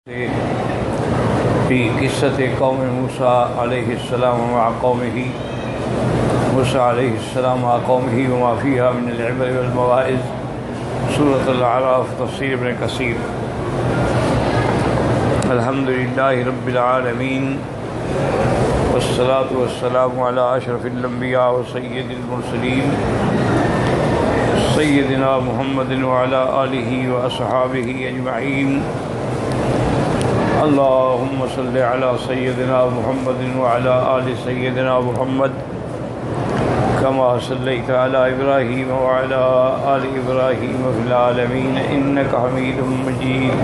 في قصة قوم موسى عليه السلام مع قومه موسى عليه السلام مع قومه وما فيها من العبر والمواعظ سورة الأعراف تفسير ابن كثير. الحمد لله رب العالمين والصلاة والسلام على أشرف الأنبياء وسيد المرسلين سيدنا محمد وعلى آله وأصحابه أجمعين. اللهم صل على سيدنا محمد وعلى آل سيدنا محمد كما صليت على إبراهيم وعلى آل إبراهيم في العالمين إنك حميد مجيد.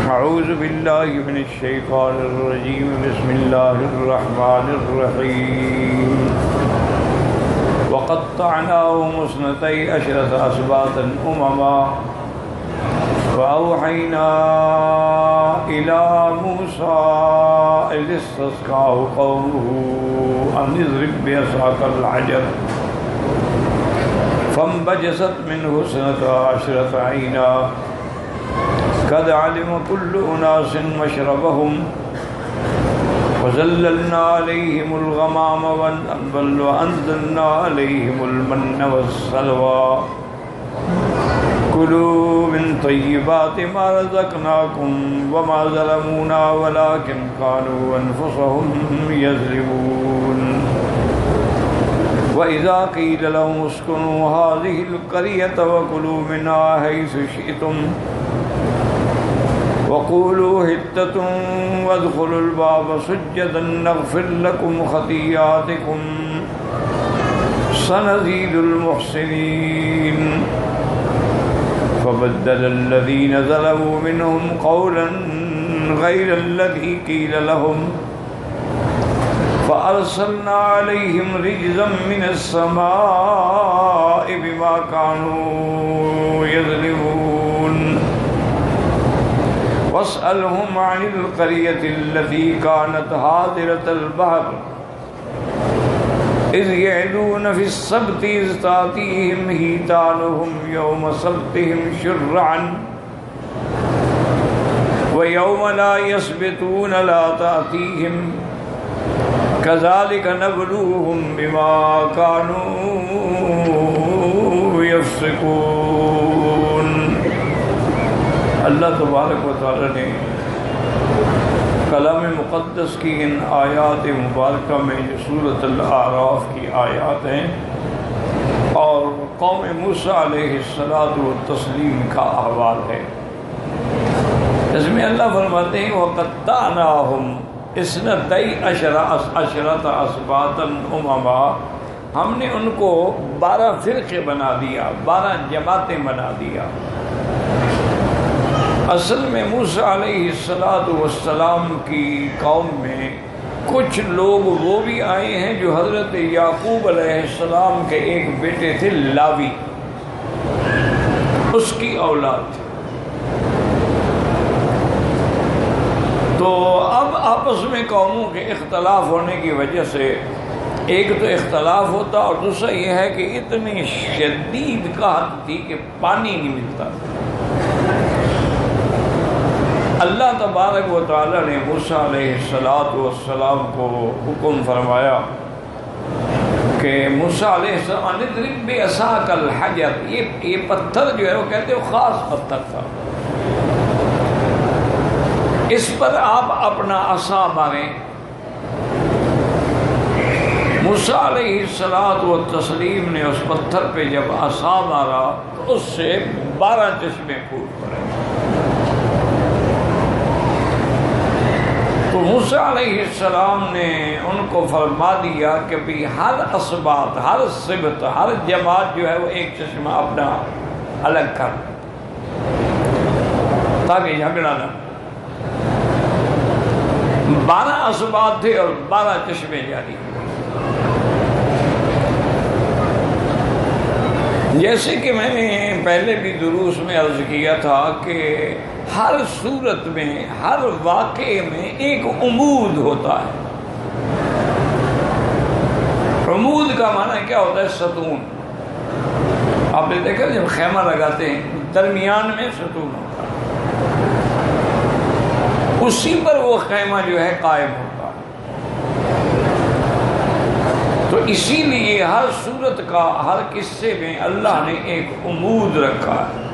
أعوذ بالله من الشيطان الرجيم بسم الله الرحمن الرحيم. وقطعناهم اثنتي عشرة أسباطا أمما وأوحينا إلى موسى إذ استسقاه قومه أن اضرب بعصاك الحجر فانبجست منه اثنتا عشرة عينا قد علم كل أناس مشربهم وظللنا عليهم الغمام وأنزلنا عليهم المن والسلوى كلوا من طيبات ما رزقناكم وما ظلمونا ولكن كانوا أنفسهم يظلمون. وإذا قيل لهم اسكنوا هذه القرية وكلوا منها حيث شئتم وقولوا حطة وادخلوا الباب سجدا نغفر لكم خطيئاتكم سنزيد المحسنين. فبدل الذين ظلموا منهم قولا غير الذي قيل لهم فأرسلنا عليهم رجزا من السماء بما كانوا يظلمون. واسألهم عن القرية التي كانت حاضرة البحر إذ يعدون في السبت إذ تأتيهم حيتانهم يوم سبتهم شرعا ويوم لا يسبتون لا تأتيهم كذلك نبلوهم بما كانوا يفسقون. اللہ تبارک و تعالی نے کلام مقدس کی ان آیات مبارکہ میں جو سورۃ الاعراف کی آیات ہیں اور قوم موسیٰ علیہ السلام کا احوال ہے، اس میں اللہ فرماتے ہیں وَقَطَّعْنَاهُمْ اثْنَتَيْ عَشْرَةَ أَسْبَاطًا أُمَمًا، ہم نے ان کو 12 فرقے بنا دیا، 12 جماعتیں بنا دیا۔ اصل میں موسیٰ علیہ السلام کی قوم میں کچھ لوگ وہ بھی آئے ہیں جو حضرت یعقوب علیہ السلام کے ایک بیٹے تھے لاوی، اس کی اولاد تھی۔ تو اب آپس میں قوموں کے اختلاف ہونے کی وجہ سے ایک تو اختلاف ہوتا اور دوسرا یہ ہے کہ اتنی شدید قحط تھی کہ پانی نہیں ملتا۔ اللہ تبارک و تعالی نے موسیٰ علیہ السلام کو حکم فرمایا کہ موسیٰ علیہ السلام اضرب بعصاک الحجر، یہ پتھر جو ہے وہ کہتے ہیں خاص پتھر تھا، اس پر آپ اپنا عصا ماریں۔ موسیٰ علیہ السلام نے اس پتھر پہ جب عصا مارا تو اس سے 12 چشمے پھوٹ پڑے۔ تو موسیٰ علیہ السلام نے ان کو فرما دیا کہ بھی ہر اسباط، ہر سبت، ہر جماعت جو ہے وہ ایک چشمہ اپنا الگ کر تاکہ جھگڑا نہ۔ 12 اسباط تھے اور 12 چشمے جاری۔ جیسے کہ میں نے پہلے بھی دروس میں عرض کیا تھا کہ ہر صورت میں، ہر واقعے میں ایک عمود ہوتا ہے۔ عمود کا معنی کیا ہوتا ہے؟ ستون۔ آپ نے دیکھا جب خیمہ لگاتے ہیں درمیان میں ستون ہوتا ہے، اسی پر وہ خیمہ جو ہے قائم ہوتا ہے۔ تو اسی لیے ہر صورت کا ہر قصے میں اللہ نے ایک عمود رکھا ہے۔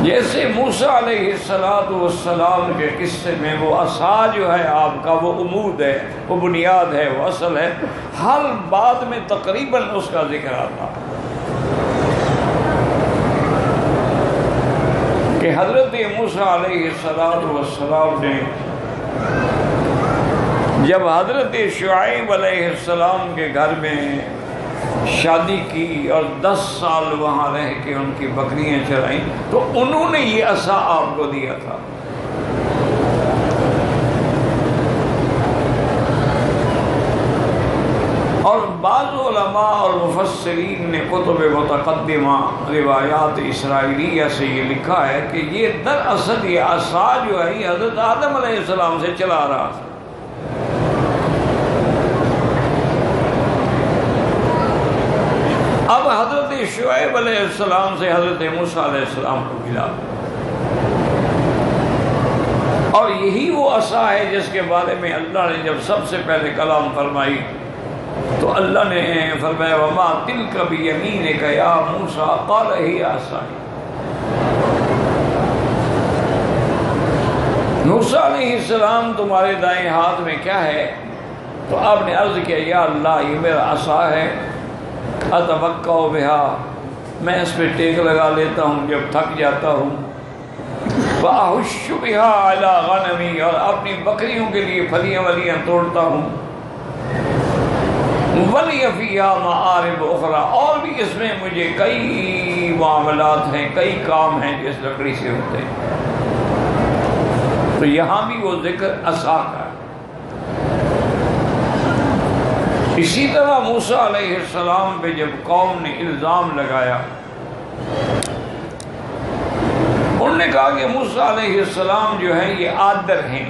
جیسے موسیٰ علیہ السلام کے قصے میں وہ عصا جو ہے آپ کا وہ عمود ہے، وہ بنیاد ہے، وہ اصل ہے، ہر بات میں تقریباً اس کا ذکر آتا ہے کہ حضرت موسیٰ علیہ السلام نے جب حضرت شعیب علیہ السلام کے گھر میں شادی کی اور 10 سال وہاں رہ کے ان کی بکریاں چرائیں تو انہوں نے یہ عصا آپ کو دیا تھا۔ اور بعض علماء اور مفسرین نے کتب متقدمہ روایات اسرائیلیہ سے یہ لکھا ہے کہ یہ دراصل یہ عصا جو ہے یہ حضرت آدم علیہ السلام سے چلا رہا تھا۔ اب حضرت شعیب علیہ السلام سے حضرت موسیٰ علیہ السلام کو ملا، اور یہی وہ عصا ہے جس کے بارے میں اللہ نے جب سب سے پہلے کلام فرمائی تو اللہ نے فرمایا وما تلک بیمینک یا موسیٰ قال ہی عصائی۔ موسیٰ علیہ السلام تمہارے دائیں ہاتھ میں کیا ہے؟ تو آپ نے عرض کیا یا اللہ یہ میرا عصا ہے، اتوقع بہا، میں اس پہ ٹیک لگا لیتا ہوں جب تھک جاتا ہوں، وأحش بہا علی غنمی، اور اپنی بکریوں کے لیے پھلیاں ولیاں توڑتا ہوں، ولی فیہا معارب اخرى، اور بھی اس میں مجھے کئی معاملات ہیں، کئی کام ہیں جو اس لکڑی سے ہوتے ہیں۔ تو یہاں بھی وہ ذکر عصا کا ہے۔ اسی طرح موسیٰ علیہ السلام پہ جب قوم نے الزام لگایا، انہوں نے کہا کہ موسیٰ علیہ السلام جو ہے یہ آدر ہیں۔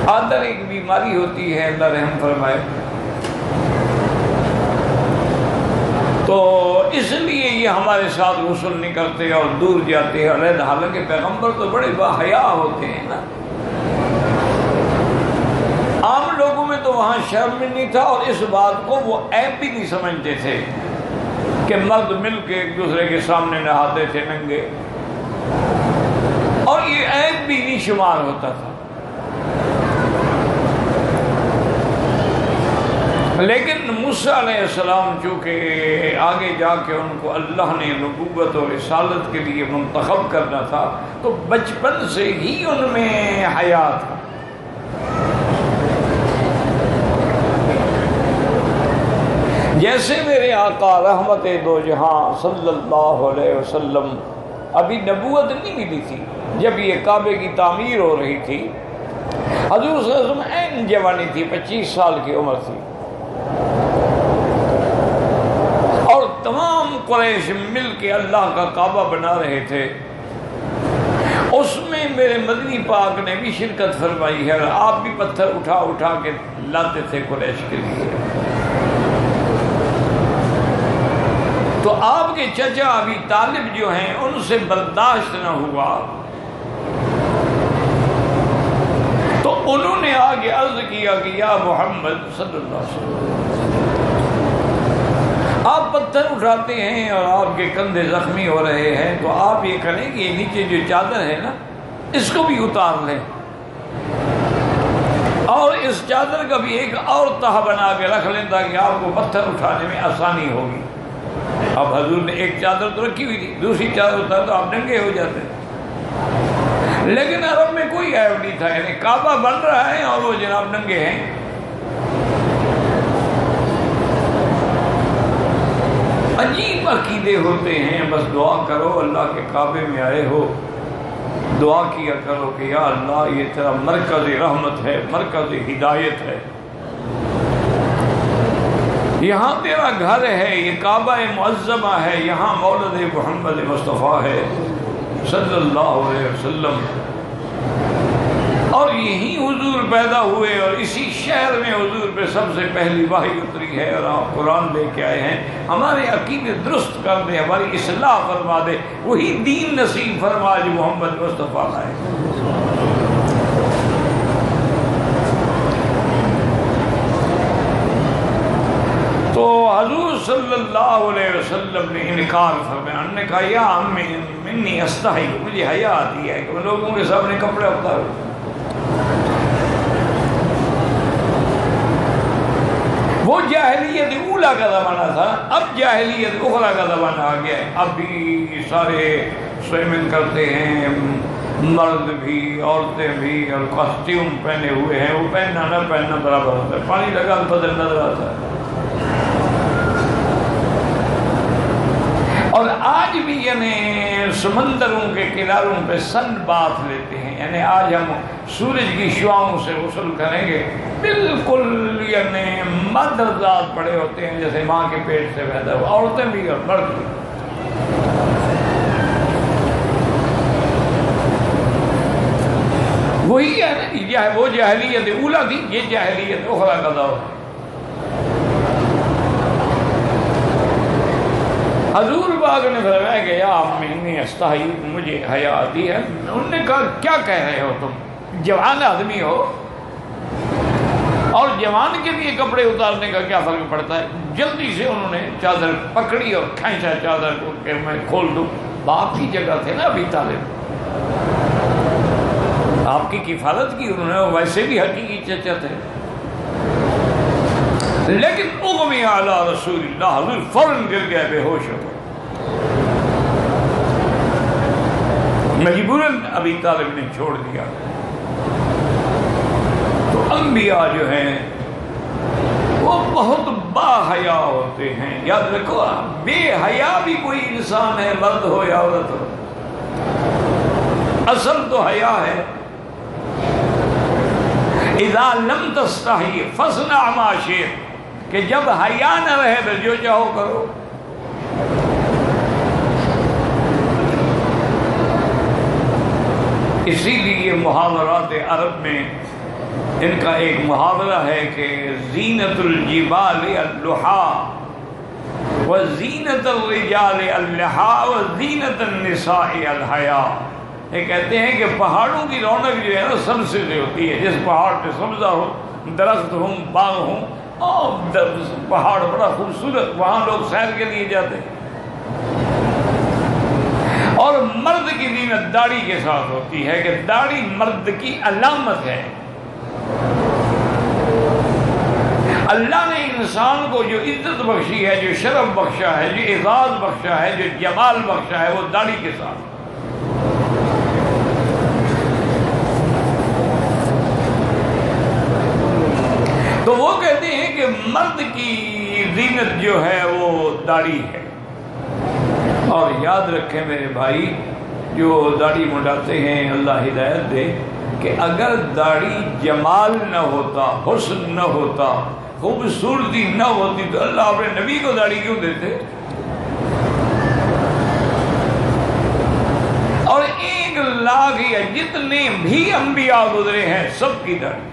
آدر ایک بیماری ہوتی ہے، اللہ رحم فرمائے، تو اس لیے یہ ہمارے ساتھ غسل نہیں کرتے اور دور جاتے ہیں علیحدہ، حالانکہ پیغمبر تو بڑے باحیا ہوتے ہیں نا۔ عام لوگوں میں تو وہاں شرم نہیں تھا، اور اس بات کو وہ عیب بھی نہیں سمجھتے تھے کہ مرد مل کے ایک دوسرے کے سامنے نہاتے تھے ننگے، اور یہ عیب بھی نہیں شمار ہوتا تھا۔ لیکن موسیٰ علیہ السلام چونکہ آگے جا کے ان کو اللہ نے نبوت اور رسالت کے لیے منتخب کرنا تھا، تو بچپن سے ہی ان میں حیا تھا۔ جیسے میرے آقا رحمت دو جہاں صلی اللہ علیہ وسلم ابھی نبوت نہیں ملی تھی، جب یہ کعبے کی تعمیر ہو رہی تھی، حضور صلی اللہ علیہ وسلم عین جوانی تھی، 25 سال کی عمر تھی، اور تمام قریش مل کے اللہ کا کعبہ بنا رہے تھے۔ اس میں میرے مدنی پاک نے بھی شرکت فرمائی ہے، اور آپ بھی پتھر اٹھا اٹھا کے لاتے تھے قریش کے لیے۔ تو آپ کے چچا ابی طالب جو ہیں ان سے برداشت نہ ہوا، تو انہوں نے آگے عرض کیا کہ یا محمد صلی اللہ علیہ وسلم، آپ پتھر اٹھاتے ہیں اور آپ کے کندھے زخمی ہو رہے ہیں، تو آپ یہ کریں کہ یہ نیچے جو چادر ہے نا اس کو بھی اتار لیں، اور اس چادر کا بھی ایک اور تہ بنا کے رکھ لیں تاکہ آپ کو پتھر اٹھانے میں آسانی ہوگی۔ اب حضور نے ایک چادر تو رکھی ہوئی تھی، دوسری چادر اتار تو آپ ننگے ہو جاتے، لیکن عرب میں کوئی عیب نہیں تھا، یعنی کعبہ بن رہا ہے اور وہ جناب ننگے ہیں۔ عجیب عقیدے ہوتے ہیں، بس دعا کرو، اللہ کے کعبے میں آئے ہو، دعا کیا کرو کہ یا اللہ یہ تیرا مرکز رحمت ہے، مرکز ہدایت ہے، یہاں تیرا گھر ہے، یہ کعبہ معظمہ ہے، یہاں مولد محمد مصطفیٰ ہے صلی اللہ علیہ وسلم، اور یہی حضور پیدا ہوئے اور اسی شہر میں حضور پہ سب سے پہلی وحی اتری ہے اور آپ قرآن لے کے آئے ہیں. ہمارے عقیدے درست کر دے, ہماری اصلاح فرما دے, وہی دین نصیب فرما جو محمد مصطفیٰ لائے. تو حضور صلی اللہ علیہ وسلم نے انکار فرمایا. انہوں نے کہا یا امی منی استحی, مجھے حیا آتی ہے کہ میں لوگوں کے سامنے کپڑے اتاروں. وہ جاہلیت اولا کا زمانہ تھا, اب جاہلیت اخرى کا زمانہ آ گیا ہے. اب بھی سارے سوئمنگ کرتے ہیں, مرد بھی عورتیں بھی, اور کاسٹیوم پہنے ہوئے ہیں. وہ پہننا نہ پہننا برابر ہوتا ہے, پانی لگا بدل نظر آتا ہے. اور آج بھی یعنی سمندروں کے کناروں پہ سن باتھ لیتے ہیں. یعنی آج ہم سورج کی شعاؤں سے غسل کریں گے, بالکل یعنی مدرزات پڑے ہوتے ہیں جیسے ماں کے پیٹ سے پیدا ہوا, عورتیں بھی اور مرد بھی. وہی ہے نا, وہ جاہلیت اولا تھی, یہ جاہلیت اخرى کا دور ہے. حضور باغ نے فرمایا کہ یا امی استحی, مجھے حیا آتی ہے. انہوں نے کہا کیا کہہ رہے ہو تم, جوان آدمی ہو اور جوان کے لیے کپڑے اتارنے کا کیا فرق پڑتا ہے. جلدی سے انہوں نے چادر پکڑی اور کھینچا چادر کو کہ میں کھول دوں. باپ کی جگہ تھے نا ابھی طالب, آپ کی کفالت کی انہوں نے, ویسے بھی حقیقی چچا تھے. لیکن اغمی علی رسول اللہ, حضور فوراً گر گئے بے ہوش ہو گئے. مجبوراً ابی طالب نے چھوڑ دیا. تو انبیاء جو ہیں وہ بہت با حیا ہوتے ہیں. یاد رکھو, بے حیا بھی کوئی انسان ہے, مرد ہو یا عورت ہو. اصل تو حیا ہے. اذا لم تستحی فاصنع ما شئت, کہ جب حیا نہ رہے تو جو چاہو کرو. اسی لیے محاورات عرب میں ان کا ایک محاورہ ہے کہ زینت الجبال اللحا وزینت الرجال اللحا وزینت النساء الحیا. یہ کہتے ہیں کہ پہاڑوں کی رونق جو ہے نا سبزے سے ہوتی ہے. جس پہاڑ پہ سبزہ ہو, درخت ہوں, باغ ہوں, اور پہاڑ بڑا خوبصورت, وہاں لوگ سیر کے لیے جاتے ہیں. اور مرد کی زینت داڑھی کے ساتھ ہوتی ہے کہ داڑھی مرد کی علامت ہے. اللہ نے انسان کو جو عزت بخشی ہے, جو شرف بخشا ہے, جو اعزاز بخشا ہے, جو جمال بخشا ہے, وہ داڑھی کے ساتھ. تو وہ کہتے ہیں کہ مرد کی زینت جو ہے وہ داڑھی ہے. اور یاد رکھیں میرے بھائی جو داڑھی منڈاتے ہیں, اللہ ہدایت دے, کہ اگر داڑھی جمال نہ ہوتا, حسن نہ ہوتا, خوبصورتی نہ ہوتی, تو اللہ اپنے نبی کو داڑھی کیوں دیتے؟ اور 1 لاکھ یا جتنے بھی انبیاء گزرے ہیں سب کی داڑھی.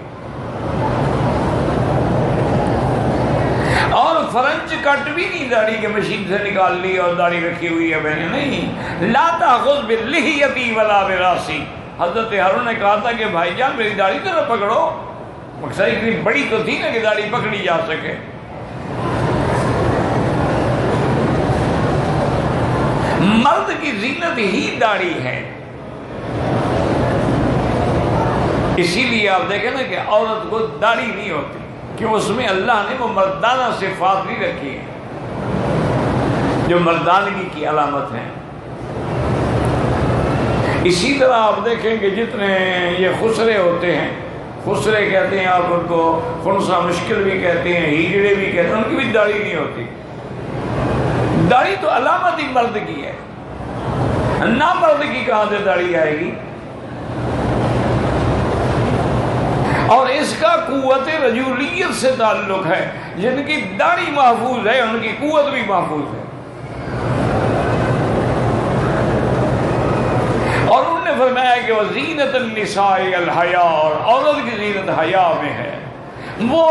اور فرنچ کٹ بھی نہیں داڑھی کے مشین سے نکال لی اور داڑھی رکھی ہوئی ہے میں نے, نہیں. لا تاخذ بلحیتی ولا براسی. حضرت ہارون نے کہا تھا کہ بھائی جان میری داڑھی تو نہ پکڑو. مقصد اتنی بڑی تو تھی نا کہ داڑھی پکڑی جا سکے. مرد کی زینت ہی داڑھی ہے. اسی لیے آپ دیکھیں نا کہ عورت کو داڑھی نہیں ہوتی, کہ اس میں اللہ نے وہ مردانہ صفات نہیں رکھی ہیں جو مردانگی کی علامت ہیں. اسی طرح آپ دیکھیں کہ جتنے یہ خسرے ہوتے ہیں, خسرے کہتے ہیں آپ ان کو, خنسا مشکل بھی کہتے ہیں, ہیجڑے بھی کہتے ہیں, ان کی بھی داڑھی نہیں ہوتی. داڑھی تو علامت ہی مرد کی ہے, نہ مرد کی کہاں سے داڑھی آئے گی؟ اور اس کا قوت رجولیت سے تعلق ہے. جن کی داڑھی محفوظ ہے ان کی قوت بھی محفوظ ہے. اور انہوں نے فرمایا کہ وزینت النساء الحیا، اور عورت کی زینت حیا میں ہے، وہ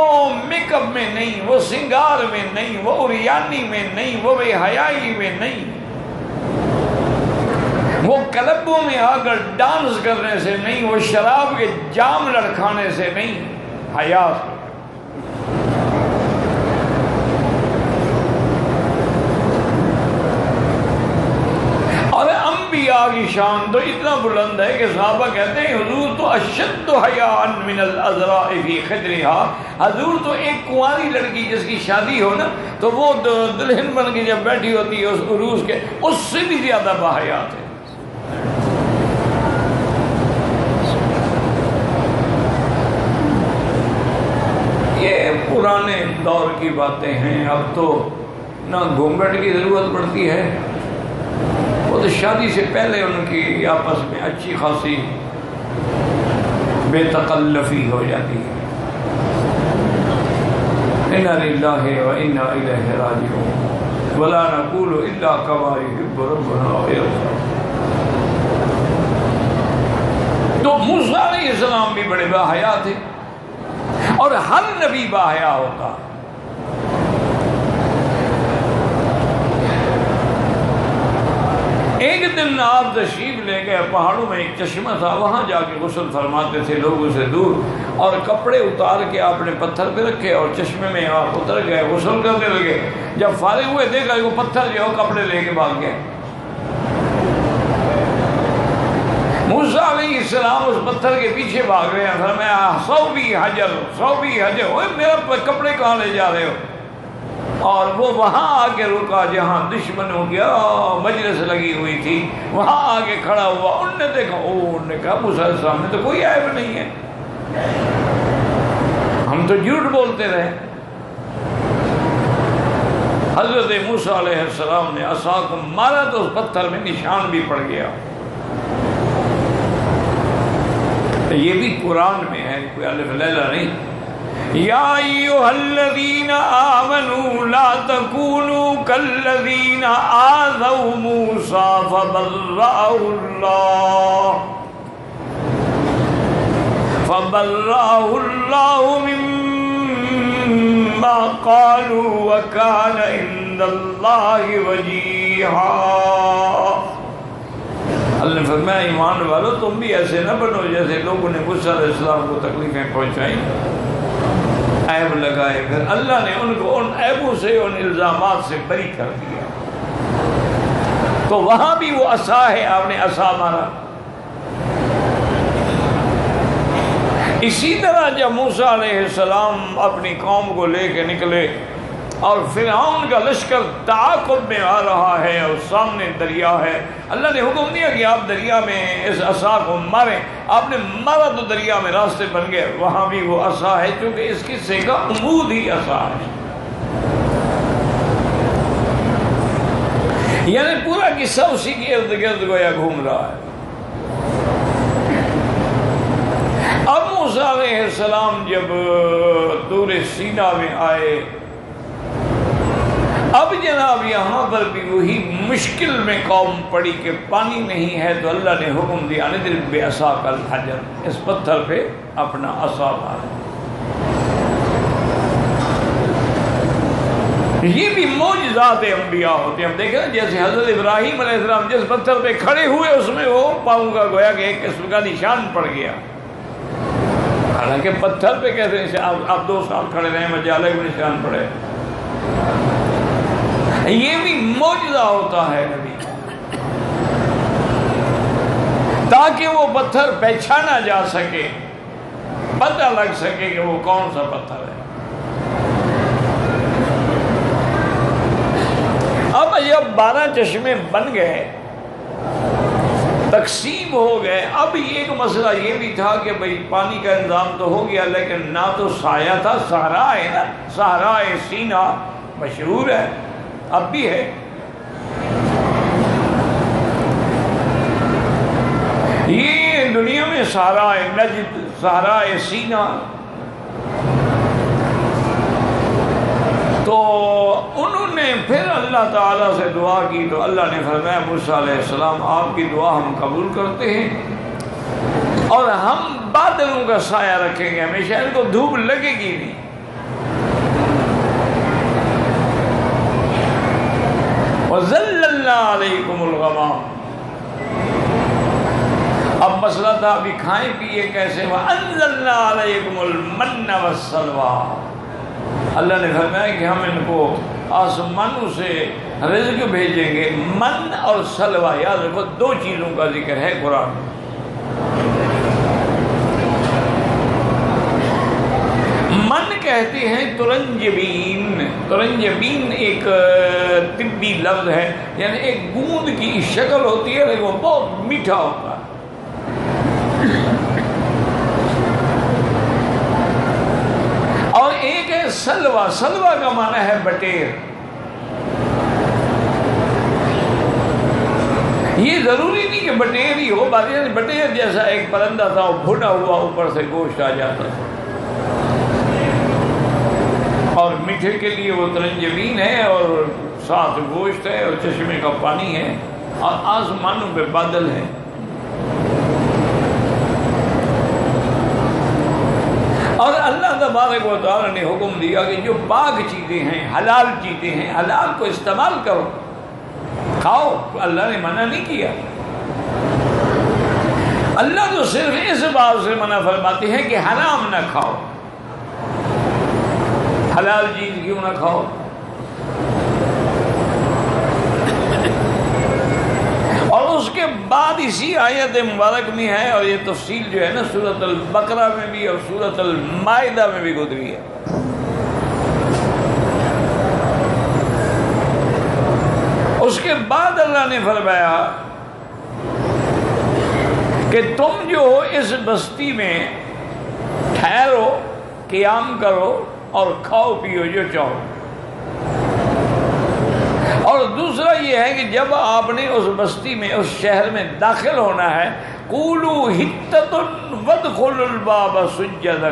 میک اپ میں نہیں، وہ سنگار میں نہیں، وہ عریانی میں نہیں، وہ بے حیائی میں نہیں، وہ کلبوں میں آ کر ڈانس کرنے سے نہیں، وہ شراب کے جام لڑکھانے سے نہیں، حیا سے۔ اور انبیاء کی شان تو اتنا بلند ہے کہ صحابہ کہتے ہیں حضور تو اشد حیاء من العذراء فی خدرہا، حضور تو ایک کنواری لڑکی جس کی شادی ہو نا تو وہ دلہن بن کے جب بیٹھی ہوتی ہے اس عروس کے، اس سے بھی زیادہ باحیا تھے۔ یہ پرانے دور کی باتیں ہیں، اب تو نہ گھونگھٹ کی ضرورت پڑتی ہے، وہ تو شادی سے پہلے ان کی آپس میں اچھی خاصی بے تکلفی ہو جاتی ہے۔ انا للہ و انا الیہ راجعون ولا نقول الا کما یحب ربنا ویرضا۔ تو موسیٰ علیہ السلام بھی بڑے باحیا تھے، اور ہر نبی باحیا ہوتا۔ ایک دن آپ تشریف لے گئے، پہاڑوں میں ایک چشمہ تھا، وہاں جا کے غسل فرماتے تھے لوگوں سے دور، اور کپڑے اتار کے آپ نے پتھر پہ رکھے اور چشمے میں آپ اتر گئے، غسل کرنے لگے۔ جب فارغ ہوئے دیکھا کہ وہ پتھر جو ہے کپڑے لے کے بھاگ گئے۔ موسیٰ علیہ السلام اس پتھر کے پیچھے بھاگ رہے ہیں، فرمایا صوبی حجر صوبی حجر، اوے میرا کپڑے کہاں لے جا رہے ہو؟ اور وہ وہاں آ کے رکا جہاں دشمنوں کی مجلس لگی ہوئی تھی، وہاں آ کے کھڑا ہوا۔ ان نے دیکھا، انہوں نے کہا موسیٰ علیہ السلام میں تو کوئی عیب نہیں ہے، ہم تو جھوٹ بولتے رہے۔ حضرت موسیٰ علیہ السلام نے عصا کو مارا تو اس پتھر میں نشان بھی پڑ گیا۔ یہ بھی قرآن میں ہے، کوئی الف لیلہ نہیں۔ یا ایھا الذین آمنوا لا تکونوا کالذین آذوا موسیٰ فبرأہ اللہ مما قالوا وکان عند اللہ وجیہا۔ اللہ نے فرمایا ایمان والو تم بھی ایسے نہ بنو جیسے لوگوں نے موسیٰ علیہ السلام کو تکلیفیں پہنچائیں، عیب لگائے، پھر اللہ نے ان کو ان عیبوں سے، ان الزامات سے بری کر دیا۔ تو وہاں بھی وہ عصا ہے، آپ نے عصا مارا۔ اسی طرح جب موسیٰ علیہ السلام اپنی قوم کو لے کے نکلے اور فرعون کا لشکر تعاقب میں آ رہا ہے اور سامنے دریا ہے، اللہ نے حکم دیا کہ آپ دریا میں اس عصا کو ماریں۔ آپ نے مارا تو دریا میں راستے بن گئے، وہاں بھی وہ عصا ہے، کیونکہ اس قصے کا عمود ہی عصا ہے، یعنی پورا قصہ اسی کے ارد گرد گویا گھوم رہا ہے۔ اب موسیٰ علیہ السلام جب طور سینا میں آئے، اب جناب یہاں پر بھی وہی مشکل میں قوم پڑی کہ پانی نہیں ہے، تو اللہ نے حکم دیا اضرب بعصاک الحجر، اس پتھر پہ اپنا عصا مار۔ یہ بھی معجزات انبیاء ہوتے ہیں۔ ہم دیکھیں نا جیسے حضرت ابراہیم علیہ السلام جس پتھر پہ کھڑے ہوئے اس میں وہ پاؤں کا گویا کہ ایک قسم کا نشان پڑ گیا، حالانکہ پتھر پہ کیسے آپ 2 سال کھڑے رہے مجالے کو نشان پڑے۔ یہ بھی معجزہ ہوتا ہے نبی، تاکہ وہ پتھر پہچانا جا سکے، پتہ لگ سکے کہ وہ کون سا پتھر ہے۔ اب جب 12 چشمے بن گئے، تقسیم ہو گئے، اب ایک مسئلہ یہ بھی تھا کہ بھئی پانی کا انتظام تو ہو گیا، لیکن نہ تو سایہ تھا، صحرا ہے نا، صحرا سینا مشہور ہے، اب بھی ہے۔ یہ دنیا میں صحرا نجد، صحرا سینا، تو انہوں نے پھر اللہ تعالیٰ سے دعا کی، تو اللہ نے فرمایا موسیٰ علیہ السلام آپ کی دعا ہم قبول کرتے ہیں، اور ہم بادلوں کا سایہ رکھیں گے ہمیشہ، ان کو دھوپ لگے گی نہیں۔ وَظَلَّلْنَا عَلَيْكُمُ الْغَمَامَ، اب مسئلہ تھا ابھی کھائیں پیئے کیسے؟ وَأَنزَلْنَا عَلَيْكُمُ الْمَنَّ وَالسَّلْوَىٰ، اللہ نے فرمایا کہ ہم ان کو آسمانوں سے رزق بھیجیں گے۔ من اور سلوہ، یاد رکھو دو چیزوں کا ذکر ہے قرآن میں۔ من کہتے ہیں ترنجبین، ترنجبین ایک طبی لفظ ہے، یعنی ایک گوند کی شکل ہوتی ہے لیکن وہ بہت میٹھا ہوتا ہے۔ اور ایک ہے سلوہ، سلوہ کا معنی ہے بٹیر۔ یہ ضروری نہیں کہ بٹیر ہی ہو، بٹیر جیسا ایک پرندہ تھا، وہ بھنا ہوا اوپر سے گوشت آ جاتا تھا، اور میٹھے کے لیے وہ ترنجبین ہے، اور ساتھ گوشت ہے، اور چشمے کا پانی ہے، اور آسمانوں پہ بادل ہے۔ اور اللہ تبارک و تعالی نے حکم دیا کہ جو پاک چیزیں ہیں، حلال چیزیں ہیں، حلال کو استعمال کرو، کھاؤ، اللہ نے منع نہیں کیا۔ اللہ تو صرف اس بات سے منع فرماتے ہیں کہ حرام نہ کھاؤ، حلال چیز کیوں نہ کھاؤ؟ اور اس کے بعد اسی آیت مبارک میں ہے، اور یہ تفصیل جو ہے نا سورۃ البقرہ میں بھی اور سورۃ المائدہ میں بھی گزری ہے۔ اس کے بعد اللہ نے فرمایا کہ تم جو اس بستی میں ٹھہرو، قیام کرو اور کھاؤ پیو جو چاہو۔ اور دوسرا یہ ہے کہ جب آپ نے اس بستی میں، اس شہر میں داخل ہونا ہے، قولوا حطۃ وادخلوا الباب سجدا،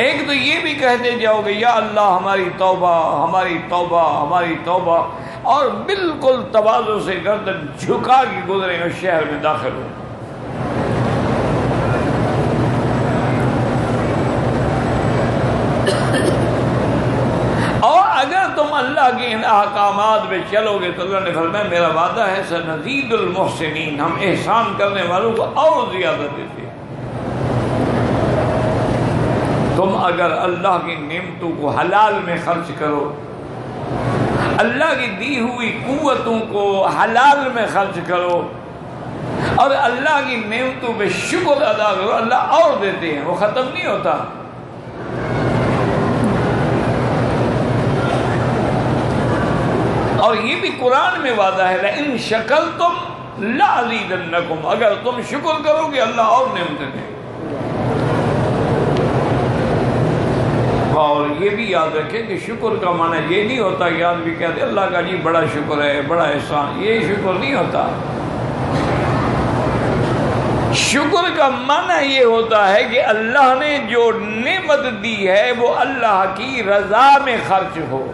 ایک تو یہ بھی کہتے جاؤ گے یا اللہ ہماری توبہ، ہماری توبہ، ہماری توبہ، اور بالکل تواضع سے گردن جھکا کے گزرے اس شہر میں داخل ہو۔ اور اگر تم اللہ کے ان احکامات میں چلو گے تو اللہ نے فرمایا میرا وعدہ ہے سنزید المحسنین، ہم احسان کرنے والوں کو اور زیادہ دیتے ہیں۔ تم اگر اللہ کی نعمتوں کو حلال میں خرچ کرو، اللہ کی دی ہوئی قوتوں کو حلال میں خرچ کرو، اور اللہ کی نعمتوں پہ شکر ادا کرو، اللہ اور دیتے ہیں، وہ ختم نہیں ہوتا۔ اور یہ بھی قرآن میں وعدہ ہے لئن شکرتم لازیدنکم، اگر تم شکر کرو گے اللہ اور نعمتیں دیں۔ اور یہ بھی یاد رکھیں کہ شکر کا معنی یہ نہیں ہوتا کہ آدمی کہتے اللہ کا جی بڑا شکر ہے، بڑا احسان، یہ شکر نہیں ہوتا۔ شکر کا معنی یہ ہوتا ہے کہ اللہ نے جو نعمت دی ہے وہ اللہ کی رضا میں خرچ ہو۔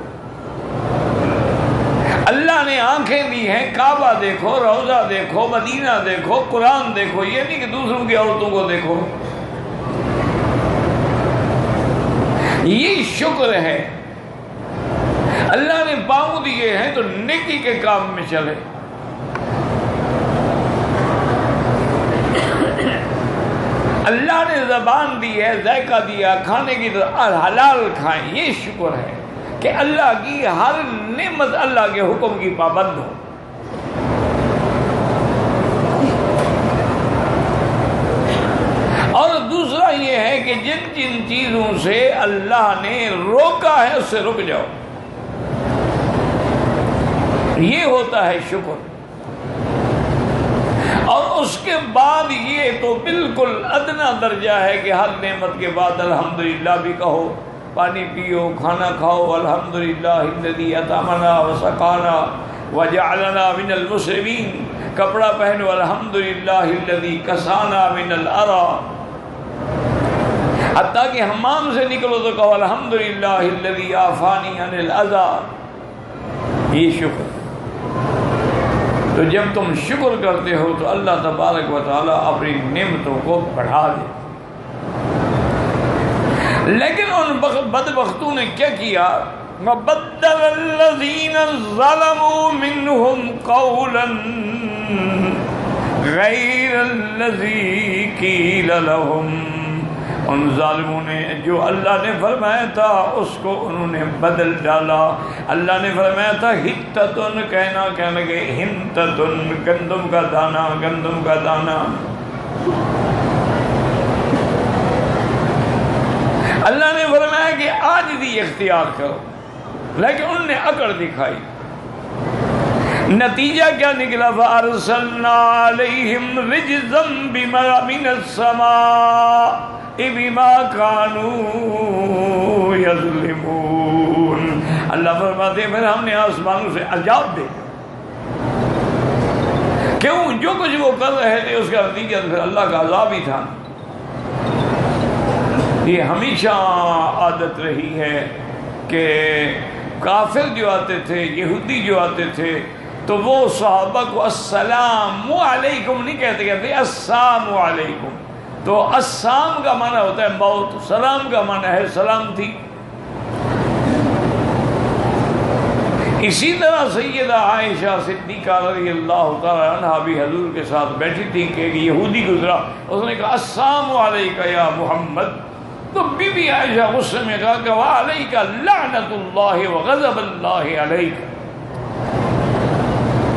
اللہ نے آنکھیں دی ہیں، کعبہ دیکھو، روضہ دیکھو، مدینہ دیکھو، قرآن دیکھو، یہ نہیں کہ دوسروں کی عورتوں کو دیکھو۔ یہ شکر ہے۔ اللہ نے پاؤں دیے ہیں تو نیکی کے کام میں چلے۔ اللہ نے زبان دی ہے، ذائقہ دیا، کھانے کی حلال کھائیں، یہ شکر ہے کہ اللہ کی ہر نعمت اللہ کے حکم کی پابند ہو۔ اور دوسرا یہ ہے کہ جن جن چیزوں سے اللہ نے روکا ہے اس سے رک جاؤ، یہ ہوتا ہے شکر۔ اور اس کے بعد یہ تو بالکل ادنا درجہ ہے کہ ہر نعمت کے بعد الحمدللہ بھی کہو، پانی پیو، کھانا کھاؤ، الحمدللہ الذی اطعمنا وسقانا وجعلنا من المسلمین، کپڑا پہنو الحمدللہ الذی کسانا من الارى، حتیٰ کہ حمام سے نکلو تو کہو الحمدللہ الذی عافانی عن الاذى، یہ شکر۔ تو جب تم شکر کرتے ہو تو اللہ تبارک و تعالیٰ اپنی نعمتوں کو بڑھا دے. لیکن ان بدبختوں نے کیا کیا؟ وَبَدَّلَ الَّذِينَ ظَلَمُوا مِنْهُمْ قَوْلًا غَيْرَ الَّذِي قِيلَ لَهُمْ. ان ظالموں نے جو اللہ نے فرمایا تھا اس کو انہوں نے بدل ڈالا. اللہ نے فرمایا تھا حتتن، کہنے لگے ہنتتن، گندم کا دانہ، گندم کا دانہ. اللہ نے فرمایا کہ عاجزی اختیار کرو، لیکن انہوں نے اکڑ دکھائی. نتیجہ کیا نکلا؟ فَأَرْسَلْنَا عَلَيْهِمْ رِجْزًا مِنَ السَّمَاءِ بِمَا كَانُوا يَظْلِمُونَ. اللہ فرماتے ہیں پھر ہم نے آسمانوں سے عذاب دے. کیوں؟ جو کچھ وہ کر رہے تھے اس کا نتیجہ پھر اللہ کا عذاب ہی تھا. یہ ہمیشہ عادت رہی ہے کہ کافر جو آتے تھے، یہودی جو آتے تھے، تو وہ صحابہ کو السلام علیکم نہیں کہتے السلام علیکم. تو السلام کا معنی ہوتا ہے موت، سلام کا معنی ہے سلامتی. اسی طرح سیدہ عائشہ صدیقہ رضی اللہ تعالی عنہا بھی حضور کے ساتھ بیٹھی تھی کہ یہودی گزرا، اس نے کہا السلام علیکہ یا محمد. تو بی بی عائشہ غصے میں کہا کہ وعلیکہ لعنت اللہ وغضب اللہ علیکہ،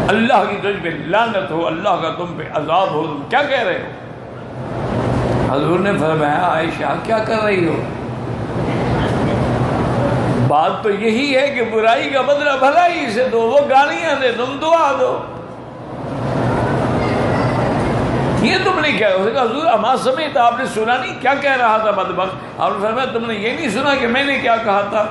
اللہ کی تجھ پہ لعنت ہو، اللہ کا تم پہ عذاب ہو، تم کیا کہہ رہے ہو؟ حضور نے فرمایا عائشہ کیا کر رہی ہو؟ بات تو یہی ہے کہ برائی کا بدلہ بھلائی سے دو، وہ گالیاں دے تم دعا دو. یہ تم نے کیا کہا؟ حضور اما سمیت، آپ نے سنا نہیں کیا کہہ رہا تھا بدبخت؟ آپ نے فرمایا تم نے یہ نہیں سنا کہ میں نے کیا کہا تھا؟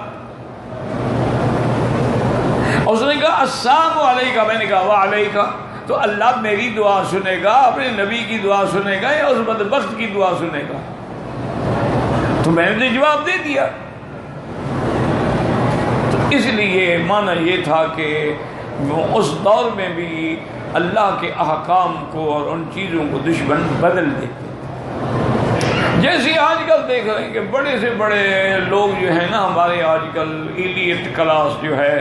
اس نے کہا السلام علیکہ، میں نے کہا وعلیکہ. تو اللہ میری دعا سنے گا، اپنے نبی کی دعا سنے گا یا اس بدبخت کی دعا سنے گا؟ تو میں نے جواب دے دیا. تو اس لیے معنی یہ تھا کہ اس دور میں بھی اللہ کے احکام کو اور ان چیزوں کو دشمن بدل دیتے. جیسے آج کل دیکھ رہے ہیں کہ بڑے سے بڑے لوگ جو ہیں نا ہمارے آج کل ایلیٹ کلاس جو ہے،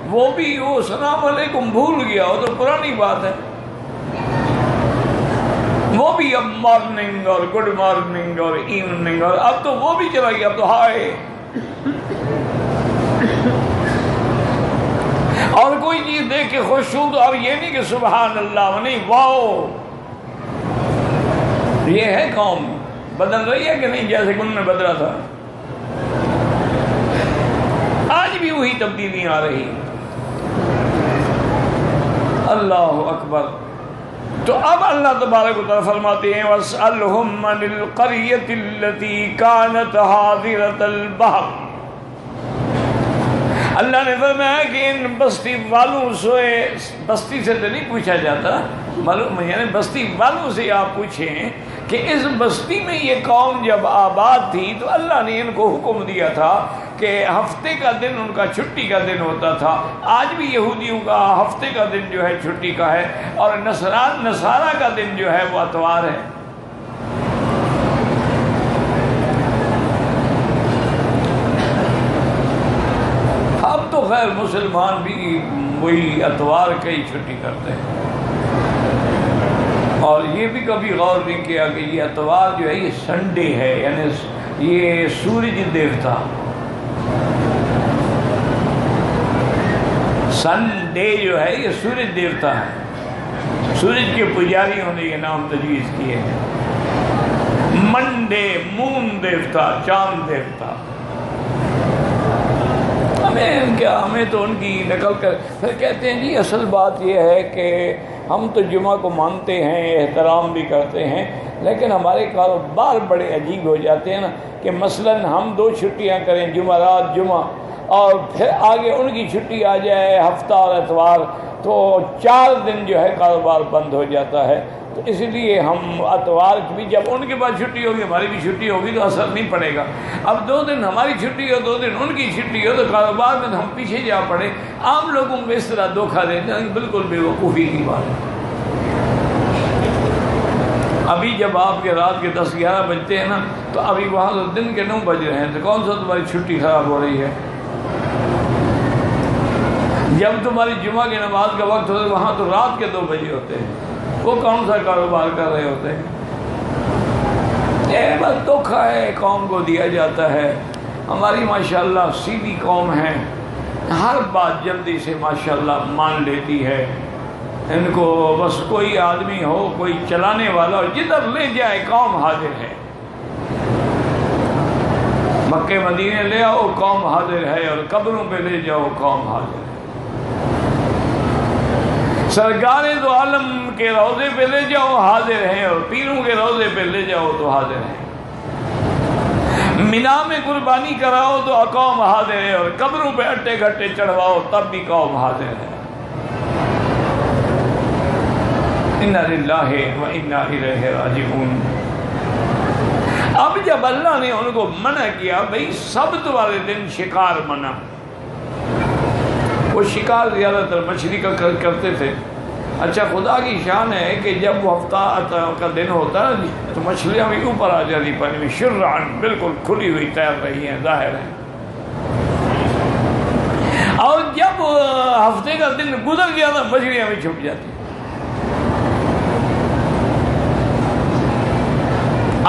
وہ بھی وہ السلام علیکم بھول گیا، وہ تو پرانی بات ہے. وہ بھی اب مارننگ اور گڈ مارننگ اور ایوننگ، اور اب تو وہ بھی چلا گیا، اب تو ہائے. اور کوئی چیز دیکھ کے خوش ہوں تو اب یہ نہیں کہ سبحان اللہ، نہیں واو. یہ ہے قوم بدل رہی ہے کہ نہیں؟ جیسے کہ انہوں نے بدلا تھا، آج بھی وہی تبدیلیاں آ رہی. اللہ اکبر. تو اب اللہ تبارک و تعالیٰ فرماتے ہیں وَاسْأَلْهُمْ عَنِ الْقَرْيَةِ الَّتِي كَانَتْ حَاضِرَةَ الْبَحْرِ. اللہ نے فرمایا کہ ان بستی والوں سے، بستی سے تو نہیں پوچھا جاتا، معلوم یعنی بستی والوں سے آپ پوچھیں کہ اس بستی میں یہ قوم جب آباد تھی تو اللہ نے ان کو حکم دیا تھا کہ ہفتے کا دن ان کا چھٹی کا دن ہوتا تھا. آج بھی یہودیوں کا ہفتے کا دن جو ہے چھٹی کا ہے، اور نصارہ کا دن جو ہے وہ اتوار ہے. اب تو خیر مسلمان بھی وہی اتوار کا ہی چھٹی کرتے ہیں، اور یہ بھی کبھی غور نہیں کیا کہ یہ اتوار جو ہے یہ سنڈے ہے، یعنی یہ سورج دیوتا. سنڈے جو ہے یہ سورج دیوتا ہے، سورج کے پجاریوں نے یہ نام تجویز کیے. منڈے مون دیوتا، چاند دیوتا. ہمیں تو ان کی نقل کر پھر کہتے ہیں جی اصل بات یہ ہے کہ ہم تو جمعہ کو مانتے ہیں، احترام بھی کرتے ہیں، لیکن ہمارے کاروبار بڑے عجیب ہو جاتے ہیں نا کہ مثلاً ہم 2 چھٹیاں کریں، جمعرات جمعہ، اور پھر آگے ان کی چھٹی آ جائے ہفتہ اور اتوار، تو 4 دن جو ہے کاروبار بند ہو جاتا ہے. تو اس لیے ہم اتوار بھی جب ان کے پاس چھٹی ہوگی ہماری بھی چھٹی ہوگی تو اثر نہیں پڑے گا. اب 2 دن ہماری چھٹی ہو 2 دن ان کی چھٹی ہو تو کاروبار میں ہم پیچھے جا پڑے. عام لوگوں کو اس طرح دھوکہ دیتے ہیں، بالکل بے وقوفی کی بات ہے. ابھی جب آپ کے رات کے 10-11 بجتے ہیں نا تو ابھی وہاں تو دن کے 9 بج رہے ہیں، تو کون سا تمہاری چھٹی خراب ہو رہی ہے؟ جب تمہاری جمعہ کی نماز کا وقت ہوتا ہے وہاں تو رات کے 2 بجے ہوتے ہیں. وہ کون سا کاروبار کر رہے ہوتے ہیں؟ یہ بس دھوکہ ہے قوم کو دیا جاتا ہے. ہماری ماشاءاللہ سیدھی قوم ہے، ہر بات جلدی سے ماشاءاللہ مان لیتی ہے. ان کو بس کوئی آدمی ہو، کوئی چلانے والا ہو، جدھر لے جائے قوم حاضر ہے. مکے مدینے لے آؤ قوم حاضر ہے، اور قبروں پہ لے جاؤ قوم حاضر ہے. سرکار دو عالم کے روضے پہ لے جاؤ حاضر ہیں، اور پیروں کے روضے پہ لے جاؤ تو حاضر ہیں. مینا میں قربانی کراؤ تو قوم حاضر ہے، اور قبروں پہ اٹے گھٹے چڑھواؤ تب بھی قوم حاضر ہے. انا للہ و انا الیہ راجعون. اب جب اللہ نے ان کو منع کیا بھئی سبت والے دن شکار منع، وہ شکار زیادہ تر مچھلی کا کرتے تھے. اچھا خدا کی شان ہے کہ جب وہ ہفتہ کا دن ہوتا ہے تو مچھلیاں بھی اوپر آ جاتی پانی میں، شرعن بالکل کھلی ہوئی تیر رہی ہیں، ظاہر ہے. اور جب ہفتے کا دن گزر گیا تو مچھلیاں بھی چھپ جاتی.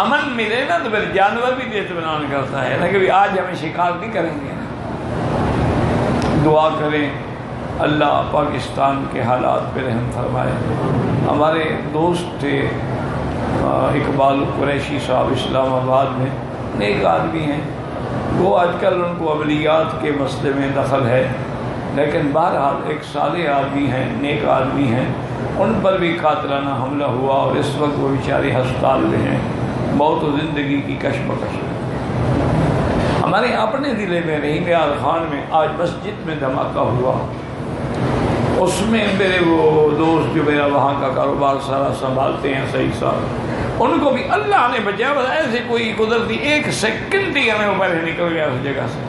امن ملے نا تو پھر جانور بھی اطمینان کرتا ہے نا کہ آج ہمیں شکار نہیں کریں گے. دعا کریں اللہ پاکستان کے حالات پہ رحم فرمائے. ہمارے دوست تھے اقبال قریشی صاحب، اسلام آباد میں نیک آدمی ہیں. وہ آج کل ان کو عملیات کے مسئلے میں دخل ہے، لیکن بہرحال ایک صالح آدمی ہیں، نیک آدمی ہیں. ان پر بھی قاتلانہ حملہ ہوا اور اس وقت وہ بیچارے ہسپتال میں ہیں. موت و زندگی کی کشمکش ہے. ہمارے اپنے ضلع میں رحیم یار خان میں آج مسجد میں دھماکہ ہوا. اس میں میرے وہ دوست جو میرا وہاں کا کاروبار سارا سنبھالتے ہیں صحیح صاحب، ان کو بھی اللہ نے بچایا. بس ایسے کوئی قدرتی 1 سیکنڈ ہی ہمیں اوپر نکل گیا اس جگہ سے.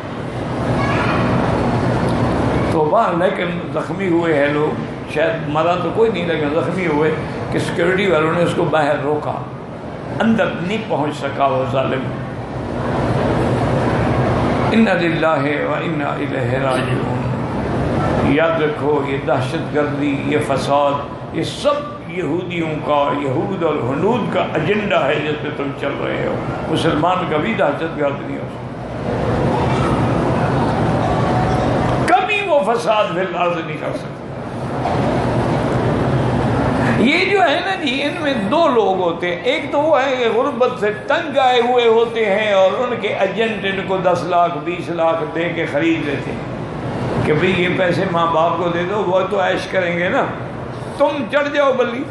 تو وہاں لیکن زخمی ہوئے ہیں لوگ، شاید مرا تو کوئی نہیں لیکن زخمی ہوئے کہ سیکورٹی والوں نے اس کو باہر روکا، اندر نہیں پہنچ سکا وہ ظالم. انا للہ و انا الیہ راجعون. یاد رکھو یہ دہشت گردی، یہ فساد، یہ سب یہودیوں کا، یہود اور ہنود کا ایجنڈا ہے جس پہ تم چل رہے ہو. مسلمان کبھی دہشت گرد نہیں ہو سکتا، کبھی وہ فساد فی الارض نہیں کر سکتا. یہ جو ہے نا جی، ان میں 2 لوگ ہوتے ہیں. ایک تو وہ ہے کہ غربت سے تنگ آئے ہوئے ہوتے ہیں اور ان کے ایجنٹ ان کو 10 لاکھ 20 لاکھ دے کے خرید لیتے ہیں کہ بھئی یہ پیسے ماں باپ کو دے دو، وہ تو عیش کریں گے نا، تم چڑھ جاؤ بلی.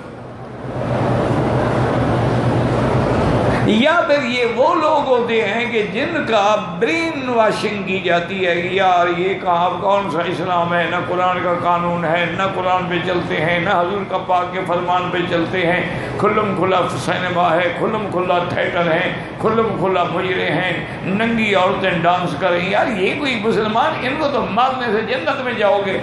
یا پھر یہ وہ لوگ ہوتے ہیں کہ جن کا برین واشنگ کی جاتی ہے، یار یہ کہاں کون سا اسلام ہے، نہ قرآن کا قانون ہے، نہ قرآن پہ چلتے ہیں، نہ حضور کا پاک کے فرمان پہ چلتے ہیں. کھلم کھلا سینما ہے، کھلم کھلا تھیٹر ہے، کھلم کھلا مجرے ہیں، ننگی عورتیں ڈانس کریں. یار یہ کوئی مسلمان؟ ان کو تو مارنے سے جنت میں جاؤ گے.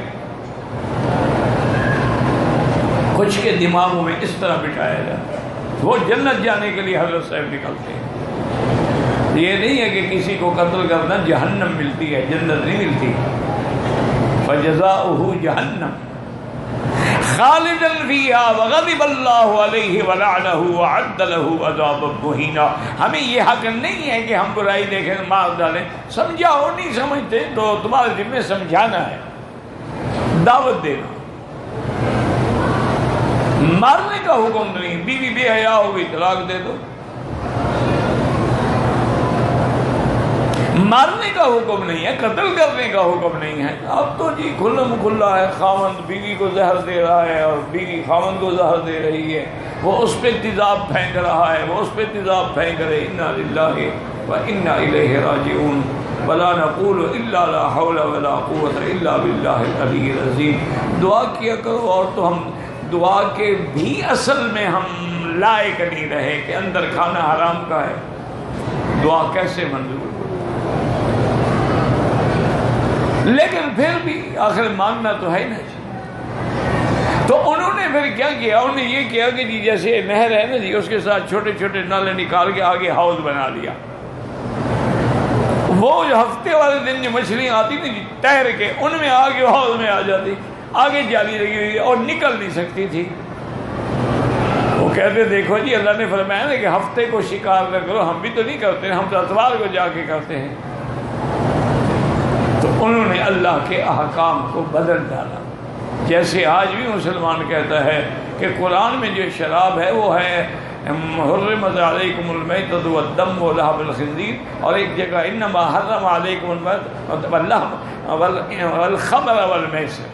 کچھ کے دماغوں میں اس طرح بٹھایا جاتا ہے، وہ جنت جانے کے لیے حضرت صاحب نکلتے ہیں. یہ نہیں ہے کہ کسی کو قتل کرنا جہنم ملتی ہے، جنت نہیں ملتی. فجزاؤہ جہنم خالدا فیہا وغضب اللہ علیہ ولعنہ وعد لہ عذابا مہینا. ہمیں یہ حق نہیں ہے کہ ہم برائی دیکھیں مار ڈالیں. سمجھاؤ نہیں سمجھتے تو تمہارے ذمہ سمجھانا ہے، دعوت دینا. مارنے کا حکم نہیں. بیوی بے حیا ہوگی طلاق دے دو. مارنے کا حکم نہیں ہے، قتل کرنے کا حکم نہیں ہے. اب تو جی کھلم کھلا ہے، خاوند بیوی کو زہر دے رہا ہے اور بیوی خاوند کو زہر دے رہی ہے. وہ اس پہ تیزاب پھینک رہا ہے، وہ اس پہ تیزاب پھینک رہے. انا للہ و انا الیہ راجعون. ولا نقول الا لا حول ولا قوت الا باللہ العلی العظیم. دعا کیا کرو. اور تو ہم دعا کے بھی اصل میں ہم لائق نہیں رہے کہ اندر کھانا حرام کا ہے، دعا کیسے منظور؟ لیکن پھر بھی آخر مانگنا تو ہے نا. تو انہوں نے پھر کیا کیا؟ انہوں نے یہ کیا کہ جی جیسے نہر ہے نا جی، اس کے ساتھ چھوٹے چھوٹے نالے نکال کے آگے حوض بنا لیا. وہ جو ہفتے والے دن جو مچھلیاں آتی نا جی تیر کے، ان میں آگے حوض میں آ جاتی، آگے جالی لگی ہوئی اور نکل نہیں سکتی تھی. وہ کہتے دیکھو جی اللہ نے فرمایا نا کہ ہفتے کو شکار نہ کرو، ہم بھی تو نہیں کرتے، ہم تو اتوار کو جا کے کرتے ہیں. تو انہوں نے اللہ کے احکام کو بدل ڈالا. جیسے آج بھی مسلمان کہتا ہے کہ قرآن میں جو شراب ہے وہ ہے حرمت علیکم المیتۃ والدم ولحم الخنزیر، اور ایک جگہ انما حرم علیکم والخمر والمیسر.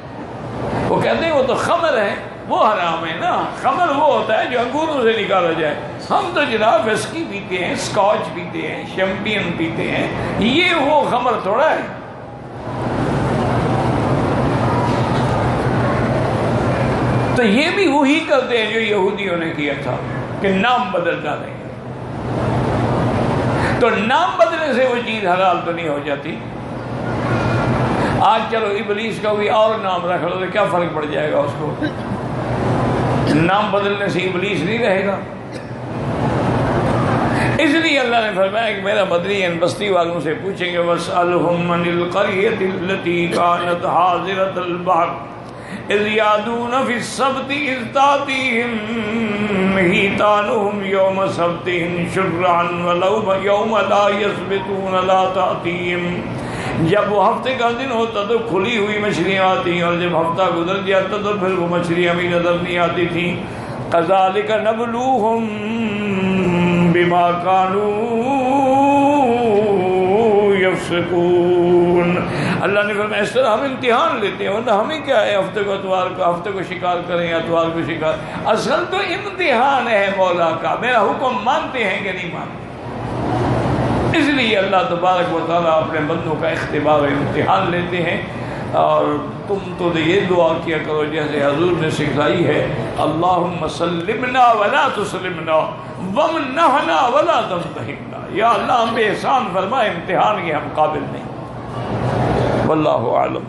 وہ کہتے ہیں وہ تو خمر ہے، وہ حرام ہے نا. خمر وہ ہوتا ہے جو انگوروں سے نکالا جائے. ہم تو جناب وسکی پیتے ہیں، اسکاچ پیتے ہیں، شیمپین پیتے ہیں، یہ وہ خمر تھوڑا ہے. تو یہ بھی وہی کرتے ہیں جو یہودیوں نے کیا تھا کہ نام بدل ڈالیں گے. تو نام بدلنے سے وہ چیز حلال تو نہیں ہو جاتی. آج چلو ابلیس کا بھی اور نام رکھ لو تو کیا فرق پڑ جائے گا اس کو؟ نام بدلنے سے ابلیس نہیں رہے گا. اس لیے اللہ نے فرمایا کہ میرا مدنی ان بستی والوں سے پوچھیں گے وَاسْأَلْهُمْ مَنِ الْقَرْيَةِ الَّتِي كَانَتْ حَاضِرَةَ الْبَحْرِ اذ يعدون في السبت اذ تاتيهم حيتانهم يوم سبتهم شرعا ولو يوم لا يسبتون لا تأتيهم. جب وہ ہفتے کا دن ہوتا تو کھلی ہوئی مچھلیاں آتی ہیں، اور جب ہفتہ گزر جاتا تو پھر وہ مچھلیاں بھی نظر نہیں آتی تھیں. كذلك نبلوهم بما كانوا يفسقون. اللہ نے فرمایا اس طرح ہم امتحان لیتے ہیں، ورنہ ہمیں کیا ہے ہفتے کو اتوار کو ہفتے کو شکار کریں یا اتوار کو شکار. اصل تو امتحان ہے مولا کا، میرا حکم مانتے ہیں کہ نہیں مانتے. اس لیے اللہ تبارک و تعالیٰ اپنے بندوں کا اختبار امتحان لیتے ہیں. اور تم تو یہ دعا کیا کرو جیسے حضور نے سکھلائی ہے، اللہم سلمنا ولا تسلمنا وامنحنا ولا تمتحنا. یا اللہ ہم پہ احسان فرما، امتحان کے ہم قابل نہیں. واللہ اعلم.